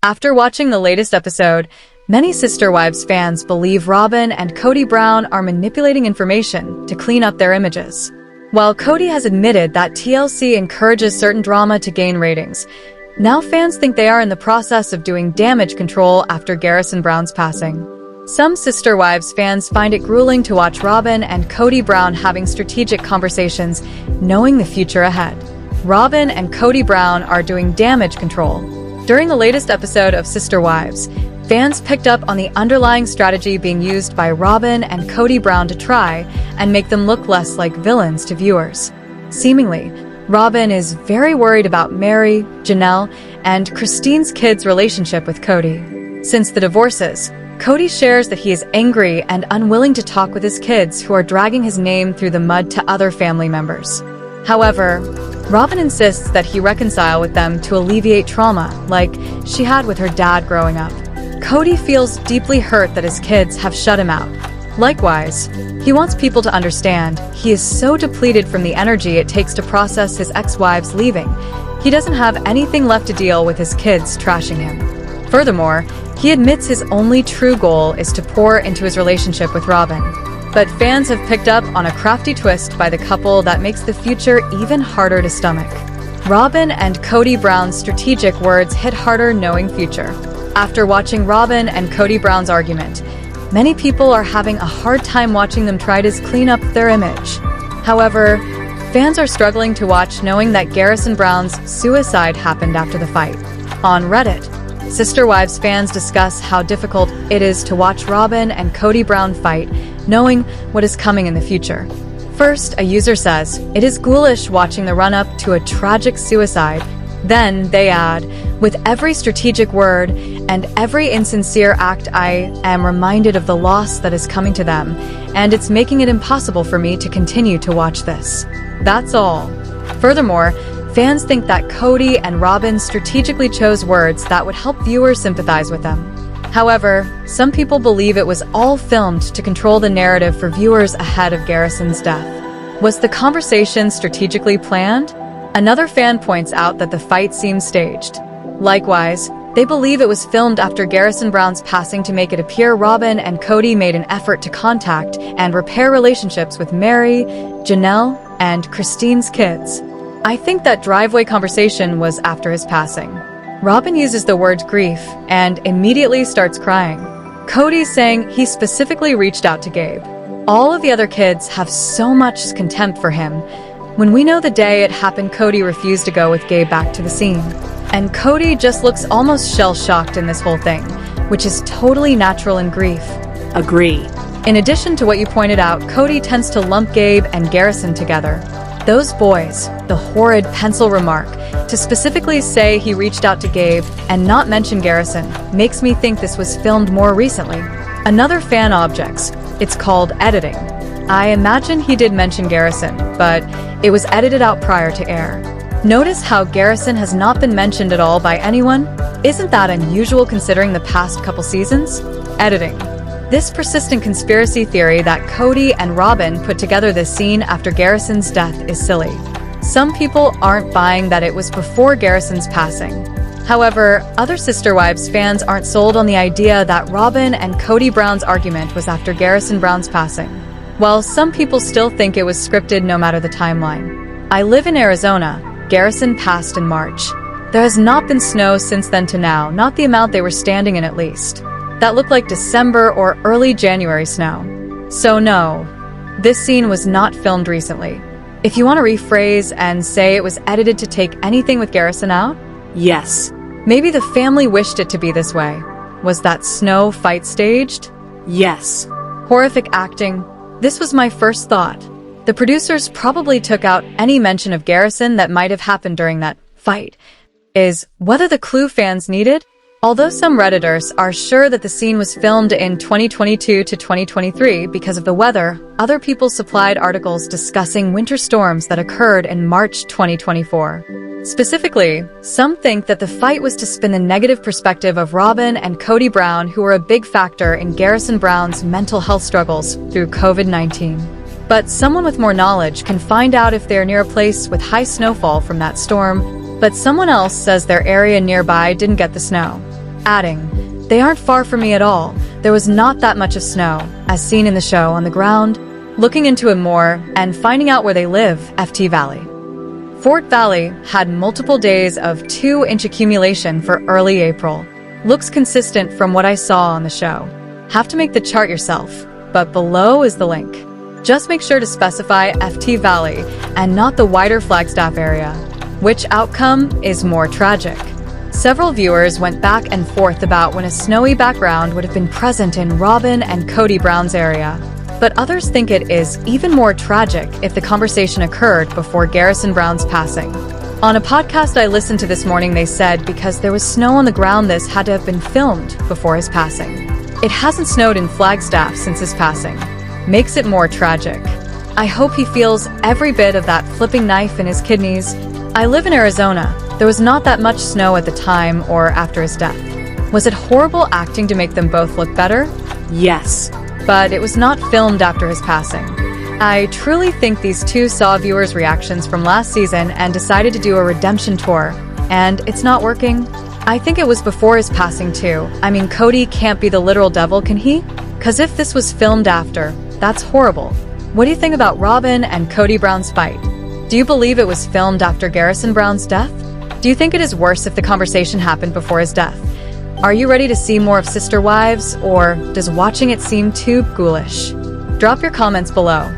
After watching the latest episode, many Sister Wives fans believe Robyn and Kody Brown are manipulating information to clean up their images. While Kody has admitted that TLC encourages certain drama to gain ratings, now fans think they are in the process of doing damage control after Garrison Brown's passing. Some Sister Wives fans find it grueling to watch Robyn and Kody Brown having strategic conversations, knowing the future ahead. Robyn and Kody Brown are doing damage control. During the latest episode of Sister Wives, fans picked up on the underlying strategy being used by Robyn and Kody Brown to try and make them look less like villains to viewers. Seemingly, Robyn is very worried about Mary, Janelle, and Christine's kids' relationship with Kody. Since the divorces, Kody shares that he is angry and unwilling to talk with his kids who are dragging his name through the mud to other family members. However, Robyn insists that he reconcile with them to alleviate trauma, like she had with her dad growing up. Kody feels deeply hurt that his kids have shut him out. Likewise, he wants people to understand he is so depleted from the energy it takes to process his ex-wives leaving. He doesn't have anything left to deal with his kids trashing him. Furthermore, he admits his only true goal is to pour into his relationship with Robyn. But fans have picked up on a crafty twist by the couple that makes the future even harder to stomach. Robyn and Kody Brown's strategic words hit harder knowing future. After watching Robyn and Kody Brown's argument, many people are having a hard time watching them try to clean up their image. However, fans are struggling to watch knowing that Garrison Brown's suicide happened after the fight. On Reddit, Sister Wives fans discuss how difficult it is to watch Robyn and Kody Brown fight, knowing what is coming in the future. First, a user says, "It is ghoulish watching the run-up to a tragic suicide." Then they add, "With every strategic word and every insincere act, I am reminded of the loss that is coming to them, and it's making it impossible for me to continue to watch this." That's all. Furthermore, fans think that Kody and Robyn strategically chose words that would help viewers sympathize with them. However, some people believe it was all filmed to control the narrative for viewers ahead of Garrison's death. Was the conversation strategically planned? Another fan points out that the fight seems staged. Likewise, they believe it was filmed after Garrison Brown's passing to make it appear Robyn and Kody made an effort to contact and repair relationships with Mary, Janelle, and Christine's kids. I think that driveway conversation was after his passing. Robyn uses the word grief and immediately starts crying. Kody's saying he specifically reached out to Gabe. All of the other kids have so much contempt for him. When we know the day it happened, Kody refused to go with Gabe back to the scene. And Kody just looks almost shell-shocked in this whole thing, which is totally natural in grief. Agree. In addition to what you pointed out, Kody tends to lump Gabe and Garrison together. Those boys, the horrid pencil remark, to specifically say he reached out to Gabe and not mention Garrison, makes me think this was filmed more recently. Another fan objects, it's called editing. I imagine he did mention Garrison, but it was edited out prior to air. Notice how Garrison has not been mentioned at all by anyone? Isn't that unusual considering the past couple seasons? Editing. This persistent conspiracy theory that Kody and Robyn put together this scene after Garrison's death is silly. Some people aren't buying that it was before Garrison's passing. However, other Sister Wives fans aren't sold on the idea that Robyn and Kody Brown's argument was after Garrison Brown's passing. While some people still think it was scripted no matter the timeline. I live in Arizona. Garrison passed in March. There has not been snow since then to now, not the amount they were standing in at least. That looked like December or early January snow. So no, this scene was not filmed recently. If you want to rephrase and say it was edited to take anything with Garrison out? Yes. Maybe the family wished it to be this way. Was that snow fight staged? Yes. Horrific acting. This was my first thought. The producers probably took out any mention of Garrison that might have happened during that fight. Is whether the clue fans needed? Although some Redditors are sure that the scene was filmed in 2022 to 2023 because of the weather, other people supplied articles discussing winter storms that occurred in March 2024. Specifically, some think that the fight was to spin the negative perspective of Robyn and Kody Brown, who were a big factor in Garrison Brown's mental health struggles through COVID-19. But someone with more knowledge can find out if they're near a place with high snowfall from that storm, but someone else says their area nearby didn't get the snow. adding, "They aren't far from me at all. There was not that much of snow, as seen in the show, on the ground." Looking into it more and finding out where they live, FT Valley. Fort Valley had multiple days of 2-inch accumulation for early April. Looks consistent from what I saw on the show. Have to make the chart yourself, but below is the link. Just make sure to specify FT Valley and not the wider Flagstaff area. Which outcome is more tragic? Several viewers went back and forth about when a snowy background would have been present in Robyn and Kody Brown's area. But others think it is even more tragic if the conversation occurred before Garrison Brown's passing. On a podcast I listened to this morning, they said because there was snow on the ground, this had to have been filmed before his passing. It hasn't snowed in Flagstaff since his passing. Makes it more tragic. I hope he feels every bit of that flipping knife in his kidneys. I live in Arizona. There was not that much snow at the time or after his death. Was it horrible acting to make them both look better? Yes. But it was not filmed after his passing. I truly think these two saw viewers' reactions from last season and decided to do a redemption tour, and it's not working. I think it was before his passing too. I mean, Kody can't be the literal devil, can he? 'Cause if this was filmed after, that's horrible. What do you think about Robyn and Kody Brown's fight? Do you believe it was filmed after Garrison Brown's death? Do you think it is worse if the conversation happened before his death? Are you ready to see more of Sister Wives, or does watching it seem too ghoulish? Drop your comments below.